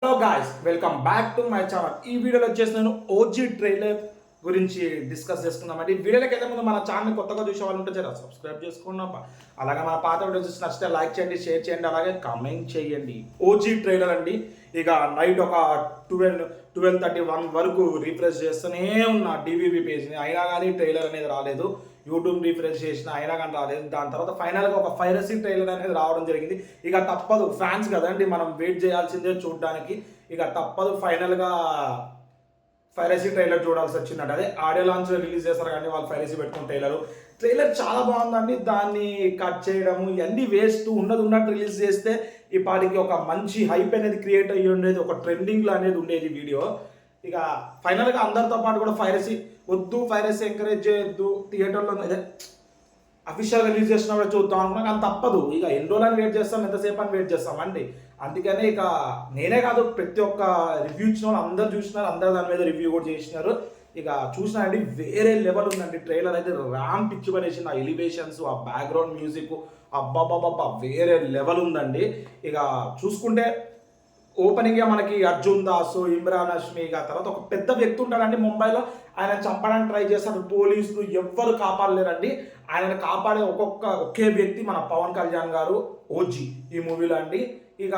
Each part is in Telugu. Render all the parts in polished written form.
Hello guys, welcome back to my channel. ఈ వీడియోలో వచ్చేసి నేను ఓజీ ట్రైలర్ గురించి డిస్కస్ చేసుకుందామండి. ఈ వీడియోలోకి వెళ్ళే ముందు మన ఛానల్ కొత్తగా చూసే వాళ్ళు ఉంటే జర సబ్స్క్రైబ్ చేసుకున్నాం. అలాగే మన పాత వీడియోస్ నచ్చితే లైక్ చేయండి, షేర్ చేయండి, అలాగే కామెంట్ చేయండి. ఓజీ ట్రైలర్ అండి. ఇక నైట్ ఒక 12:31 వరకు రీఫ్రెష్ చేస్తూనే ఉన్నా డివివి పేజ్ని, అయినా కానీ ట్రైలర్ అనేది రాలేదు. యూట్యూబ్ రీఫ్రెష్ చేసిన అయినా కానీ రాలేదు. దాని తర్వాత ఫైనల్గా ఒక పైరసీ ట్రైలర్ అనేది రావడం జరిగింది. ఇక తప్పదు, ఫ్యాన్స్ కదండి, మనం వెయిట్ చేయాల్సిందే చూడడానికి. ఇక తప్పదు, ఫైనల్గా పైరసీ ట్రైలర్ చూడాల్సి వచ్చిందంటే అదే ఆడియో లాంచ్ రిలీజ్ చేస్తారు కానీ వాళ్ళు పైరసీ పెట్టుకున్న ట్రైలర్ చాలా బాగుందండి. దాన్ని కట్ చేయడము ఇవన్నీ వేస్ట్, ఉన్నట్టు రిలీజ్ చేస్తే ఈ పాటికి ఒక మంచి హైప్ అనేది క్రియేట్ అయ్యి ఉండేది, ఒక ట్రెండింగ్లో అనేది ఉండేది వీడియో. ఇక ఫైనల్గా అందరితో పాటు కూడా పైరసీ వద్దు, పైరసీ ఎంకరేజ్ చేయొద్దు, థియేటర్లో అదే అఫీషియల్ రిలీజ్ చేసినప్పుడు చూద్దాం అనుకున్నా కానీ తప్పదు. ఇక ఎన్ని రోజులని వెయిట్ చేస్తాం, ఎంతసేపు అని వెయిట్ చేస్తామండి. అందుకనే ఇక నేనే కాదు, ప్రతి ఒక్క రివ్యూ ఇచ్చిన వాళ్ళు అందరు చూసినారు, అందరు దాని మీద రివ్యూ కూడా చేసినారు. ఇక చూసినారండి, వేరే లెవెల్ ఉందండి ట్రైలర్ అయితే. ర్యామ్ పిచ్చి పడేసింది, ఆ ఎలివేషన్స్, ఆ బ్యాక్గ్రౌండ్ మ్యూజిక్, అబ్బాబ్బాబ్బా వేరే లెవెల్ ఉందండి. ఇక చూసుకుంటే ఓపెనింగ్గా మనకి అర్జున్ దాస్, ఇమ్రాన్ హష్మి, ఇక తర్వాత ఒక పెద్ద వ్యక్తి ఉంటాడండి ముంబైలో. ఆయన చంపడానికి ట్రై చేస్తారు, పోలీసులు ఎవ్వరు కాపాడలేరండి. ఆయనను కాపాడే ఒకే వ్యక్తి మన పవన్ కళ్యాణ్ గారు, ఓజీ ఈ మూవీలో అండి. ఇక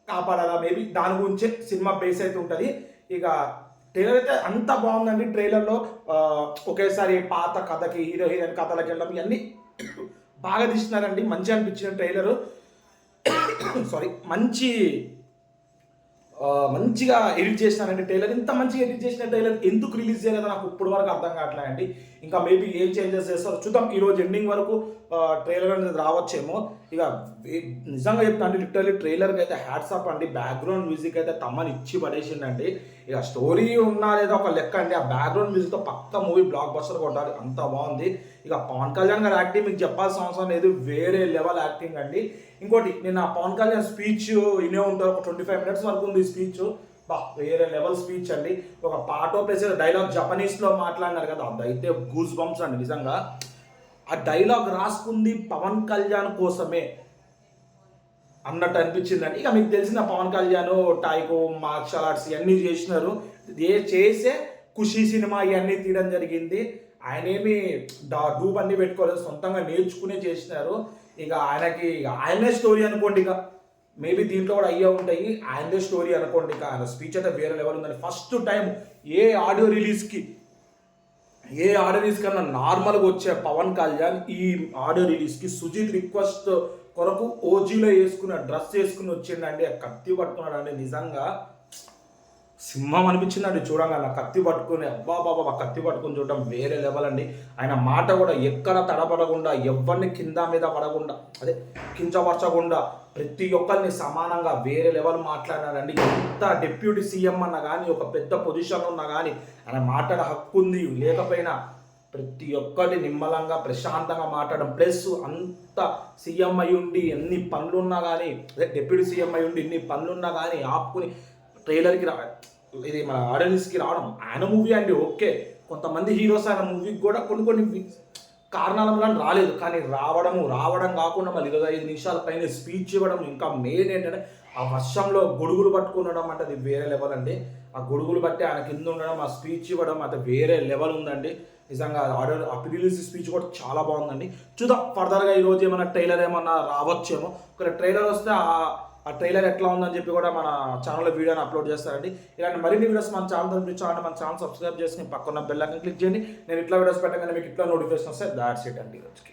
కాపాడాలా మేబీ దాని గురించే సినిమా బేస్ అయితే ఉంటుంది. ఇక ట్రైలర్ అయితే అంత బాగుందండి. ట్రైలర్లో ఒకేసారి పాత కథకి, హీరో హీరోయిన్ కథలకి వెళ్ళడం ఇవన్నీ బాగా తీసినారండి. మంచిగా అనిపించిన ట్రైలరు. సారీ, మంచిగా ఎడిట్ చేసినారండి ట్రైలర్. ఇంత మంచిగా ఎడిట్ చేసిన ట్రైలర్ ఎందుకు రిలీజ్ చేయలేదో నాకు ఇప్పుడు వరకు అర్థం కావట్లేదండి. ఇంకా మేబీ ఏం చేంజెస్ చేస్తారో చూద్దాం. ఈరోజు ఎండింగ్ వరకు ట్రైలర్ అనేది రావచ్చేమో. ఇక నిజంగా చెప్తాను అండి, లిటరల్లీ ట్రైలర్కి అయితే హ్యాట్స్ ఆఫ్ అండి. బ్యాక్గ్రౌండ్ మ్యూజిక్ అయితే తమ్మని ఇచ్చి పడేసిండండి. ఇక స్టోరీ ఉన్నా లేదా ఒక లెక్క అండి, ఆ బ్యాక్గ్రౌండ్ మ్యూజిక్తో పక్క మూవీ బ్లాక్ బస్టర్ కొట్టాలి, అంత బాగుంది. ఇక పవన్ కళ్యాణ్ గారి యాక్టింగ్ మీకు చెప్పాల్సిన అవసరం లేదు, వేరే లెవెల్ యాక్టింగ్ అండి. ఇంకోటి, నేను ఆ పవన్ కళ్యాణ్ స్పీచ్ వినే ఉంటారు, ఒక 25 minutes వరకు ఉంది స్పీచ్. వేరే లెవెల్ స్పీచ్ అండి. ఒక పార్ట్ ఆఫ్ డైలాగ్ జపనీస్లో మాట్లాడినారు కదా, అదైతే గూస్ బంప్స్ అండి నిజంగా. ఆ డైలాగ్ రాసుకుంది పవన్ కళ్యాణ్ కోసమే అన్నట్టు అనిపించిందండి. ఇక మీకు తెలిసిన పవన్ కళ్యాణ్ టైకో, మార్షల్ ఆర్ట్స్ ఇవన్నీ చేసినారు. చేసే ఖుషీ సినిమా ఇవన్నీ తీయడం జరిగింది. ఆయనేమి డూబ్ అన్నీ పెట్టుకోలేదు, సొంతంగా నేర్చుకునే చేసినారు. ఇక ఆయనే స్టోరీ అనుకోండి. ఇక మేబీ దీంట్లో కూడా అయ్యే ఉంటాయి, ఆయనదే స్టోరీ అనుకోండి. ఇక ఆయన స్పీచ్ అయితే వేరే లెవెల్ ఉందండి. ఫస్ట్ టైం ఏ ఆడియో రిలీజ్కి కన్నా నార్మల్గా వచ్చే పవన్ కళ్యాణ్ ఈ ఆడియో రిలీజ్కి సుజిత్ రిక్వెస్ట్ కొరకు ఓజీలో వేసుకున్న డ్రెస్ వేసుకుని వచ్చిండండి. కత్తి పట్టుకున్నాడండి. నిజంగా సింహం అనిపించిందండి చూడంగా. కత్తి పట్టుకుని అబ్బాబాబా కత్తి పట్టుకుని చూడడం వేరే లెవెల్ అండి. ఆయన మాట కూడా ఎక్కడ తడబడకుండా, ఎవరిని కింద మీద పడకుండా, అదే కించపరచకుండా ప్రతి ఒక్కరిని సమానంగా వేరే లెవెల్ మాట్లాడినాడండి. ఎంత డిప్యూటీ సీఎం అన్నా కానీ, ఒక పెద్ద పొజిషన్లో ఉన్నా కానీ ఆయన మాట్లాడే హక్కు ఉంది. లేకపోయినా ప్రతి ఒక్కటి నిమ్మలంగా ప్రశాంతంగా మాట్లాడడం. ప్లస్ అంత సీఎం అయి ఉండి ఎన్ని పనులున్నా కానీ, అదే డిప్యూటీ సీఎం అయి ఉండి ఎన్ని పనులున్నా కానీ ఆపుకుని ట్రైలర్కి ఇది మన ఆడియన్స్కి రావడం. ఆయన మూవీ అండి, ఓకే. కొంతమంది హీరోస్ ఆయన మూవీకి కూడా కొన్ని కారణాల వల్ల రాలేదు, కానీ రావడం కాకుండా మళ్ళీ 25 నిమిషాల పైన స్పీచ్ ఇవ్వడం. ఇంకా మెయిన్ ఏంటంటే ఆ వర్షంలో గొడుగులు పట్టుకునడం అంటే అది వేరే లెవెల్ అండి. ఆ గొడుగులు బట్టి ఆయన కింద ఉండడం, ఆ స్పీచ్ ఇవ్వడం అది వేరే లెవెల్ ఉందండి. నిజంగా ఆడియో రిలీజ్ స్పీచ్ కూడా చాలా బాగుందండి. చూద్దాం ఫర్దర్గా ఈరోజు ఏమైనా ట్రైలర్ ఏమన్నా రావచ్చేమో. ఒక ట్రైలర్ వస్తే ఆ ట్రైలర్ ఎట్లా ఉందని చెప్పి కూడా మన ఛానల్లో వీడియోని అప్లోడ్ చేస్తారండి. ఇలాంటి మరిన్ని వీడియోస్ మన ఛానల్ చూపించాలంటే మన ఛానల్ సబ్స్క్రైబ్ చేసుకుని పక్కన బెల్ ఐకాన్ క్లిక్ చేయండి. నేను ఇట్లా వీడియోస్ పెట్టగానే మీకు ఇట్లా నోటిఫికేషన్ వస్తే దాట్స్ ఇట్ అండి ఈరోజుకి.